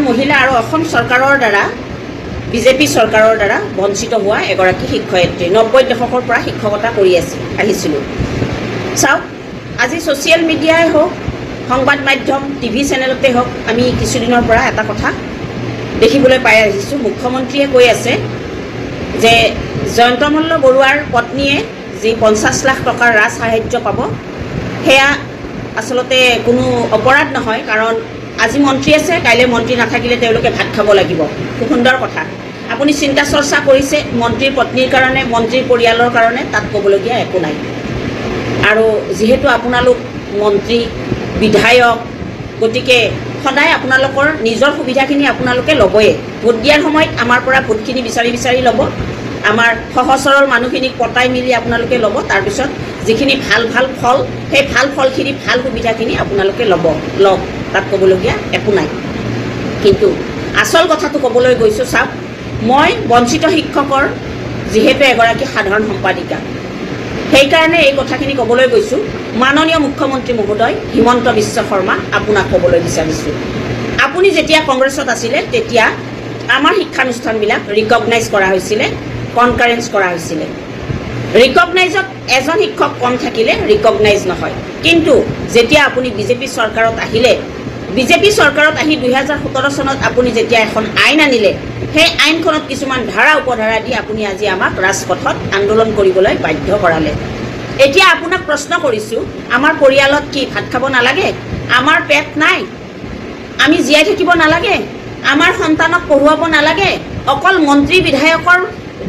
মহিলা আৰু অসম চৰকাৰৰ দ্বাৰা বিজেপি চৰকাৰৰ দ্বাৰা বঞ্চিত হোৱা এগৰাকী শিক্ষয়িত্ৰী 90 দশকৰ পৰা শিক্ষকতা কৰি আহিছিলোঁ। চাওক, আজি ছ'চিয়েল মিডিয়াই হওক, সংবাদ মাধ্যম, টিভি চেনেলতে হওক, আমি কিছুদিনৰ পৰা এটা কথা দেখিবলৈ পাই আহিছোঁ। মুখ্যমন্ত্ৰীয়ে কৈ আছে যে জয়ন্ত মল্ল বৰুৱাৰ পত্নীয়ে যি 50 লাখ টকাৰ ৰাজ সাহায্য পাব, সেয়া আচলতে কোনো অপৰাধ নহয়, কাৰণ আজি মন্ত্ৰী আছে, কাইলৈ মন্ত্ৰী নাথাকিলে তেওঁলোকে ভাত খাব লাগিব। খুব সুন্দৰ কথা। আপুনি চিন্তা চৰ্চা কৰিছে মন্ত্ৰীৰ পত্নীৰ কাৰণে, মন্ত্ৰীৰ পৰিয়ালৰ কাৰণে, তাত ক'বলগীয়া একো নাই। আৰু যিহেতু আপোনালোক মন্ত্ৰী বিধায়ক, গতিকে সদায় আপোনালোকৰ নিজৰ সুবিধাখিনি আপোনালোকে ল'বই। ভোট দিয়াৰ সময়ত আমাৰ পৰা ভোটখিনি বিচাৰি বিচাৰি ল'ব, আমাৰ সহজ সৰল মানুহখিনিক পতাই মিলি আপোনালোকে ল'ব। তাৰপিছত যিখিনি ভাল ভাল ফল, সেই ভাল ফলখিনি, ভাল সুবিধাখিনি আপোনালোকে লওক, তাত ক'বলগীয়া একো নাই। কিন্তু আচল কথাটো ক'বলৈ গৈছোঁ, চাওক, মই বঞ্চিত শিক্ষকৰ যিহেতু এগৰাকী সাধাৰণ সম্পাদিকা, সেইকাৰণে এই কথাখিনি ক'বলৈ গৈছোঁ। মাননীয় মুখ্যমন্ত্ৰী মহোদয় হিমন্ত বিশ্ব শৰ্মা, আপোনাক ক'বলৈ বিচাৰিছোঁ, আপুনি যেতিয়া কংগ্ৰেছত আছিলে তেতিয়া আমাৰ শিক্ষানুষ্ঠানবিলাক ৰিকগনাইজ কৰা হৈছিলে, কনকাৰেঞ্চ কৰা হৈছিলে। ৰিকগনাইজত এজন শিক্ষক কম থাকিলে ৰিকগনাইজ নহয়। কিন্তু যেতিয়া আপুনি বিজেপি চৰকাৰত আহিলে, বিজেপি চৰকাৰত আহি 2017 চনত আপুনি যেতিয়া এখন আইন আনিলে, সেই আইনখনত কিছুমান ধাৰা উপধাৰা দি আপুনি আজি আমাক ৰাজপথত আন্দোলন কৰিবলৈ বাধ্য কৰালে। এতিয়া আপোনাক প্ৰশ্ন কৰিছোঁ, আমাৰ পৰিয়ালত কি ভাত খাব নালাগে? আমাৰ পেট নাই? আমি জীয়াই থাকিব নালাগে? আমাৰ সন্তানক পঢ়ুৱাব নালাগে? অকল মন্ত্ৰী বিধায়কৰ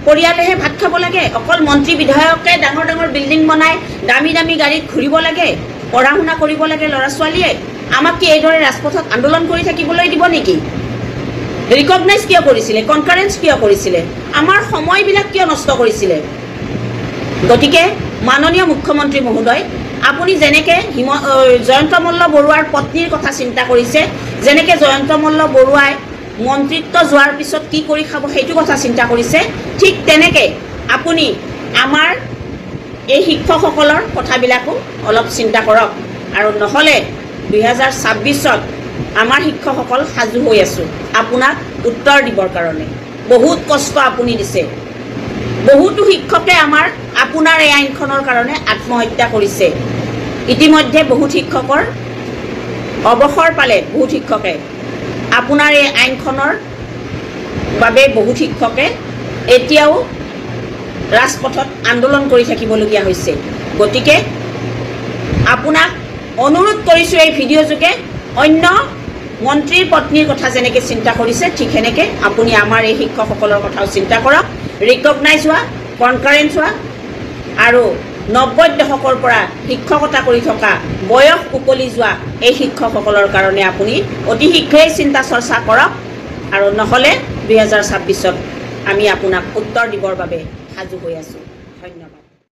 পৰিয়ালেহে ভাত খাব লাগে? অকল মন্ত্ৰী বিধায়কে ডাঙৰ ডাঙৰ বিল্ডিং বনাই দামী দামী গাড়ীত ঘূৰিব লাগে, পঢ়া শুনা কৰিব লাগে ল'ৰা ছোৱালীয়ে? আমাক কি এইদৰে ৰাজপথত আন্দোলন কৰি থাকিবলৈ দিব নেকি? ৰিকগনাইজ কিয় কৰিছিলে? কনকাৰেঞ্চ কিয় কৰিছিলে? আমাৰ সময়বিলাক কিয় নষ্ট কৰিছিলে? গতিকে মাননীয় মুখ্যমন্ত্ৰী মহোদয়, আপুনি যেনেকৈ জয়ন্ত মল্ল বৰুৱাৰ পত্নীৰ কথা চিন্তা কৰিছে, যেনেকৈ জয়ন্ত মল্ল বৰুৱাই মন্ত্ৰিত্ব যোৱাৰ পিছত কি কৰি খাব সেইটো কথা চিন্তা কৰিছে, ঠিক তেনেকৈ আপুনি আমাৰ এই শিক্ষকসকলৰ কথাবিলাকো অলপ চিন্তা কৰক। আৰু নহ'লে 2026ত আমাৰ শিক্ষকসকল সাজু হৈ আছোঁ আপোনাক উত্তৰ দিবৰ কাৰণে। বহুত কষ্ট আপুনি দিছে। বহুতো শিক্ষকে আপোনাৰ এই আইনখনৰ কাৰণে আত্মহত্যা কৰিছে। ইতিমধ্যে বহুত শিক্ষকৰ অৱসৰ পালে। বহুত শিক্ষকে আপোনাৰ এই আইনখনৰ বাবে বহুত শিক্ষকে এতিয়াও ৰাজপথত আন্দোলন কৰি থাকিবলগীয়া হৈছে। গতিকে আপোনাক অনুৰোধ কৰিছোঁ এই ভিডিঅ' যোগে, অন্য মন্ত্ৰীৰ পত্নীৰ কথা যেনেকৈ চিন্তা কৰিছে, ঠিক সেনেকৈ আপুনি আমাৰ এই শিক্ষকসকলৰ কথাও চিন্তা কৰক। ৰিকগনাইজ হোৱা, কনকাৰেঞ্চ হোৱা, আৰু 90 দশকৰ পৰা শিক্ষকতা কৰি থকা, বয়স উকলি যোৱা এই শিক্ষকসকলৰ কাৰণে আপুনি অতি শীঘ্ৰেই চিন্তা চৰ্চা কৰক। আৰু নহ'লে 2026ত আমি আপোনাক উত্তৰ দিবৰ বাবে সাজু হৈ আছোঁ। ধন্যবাদ।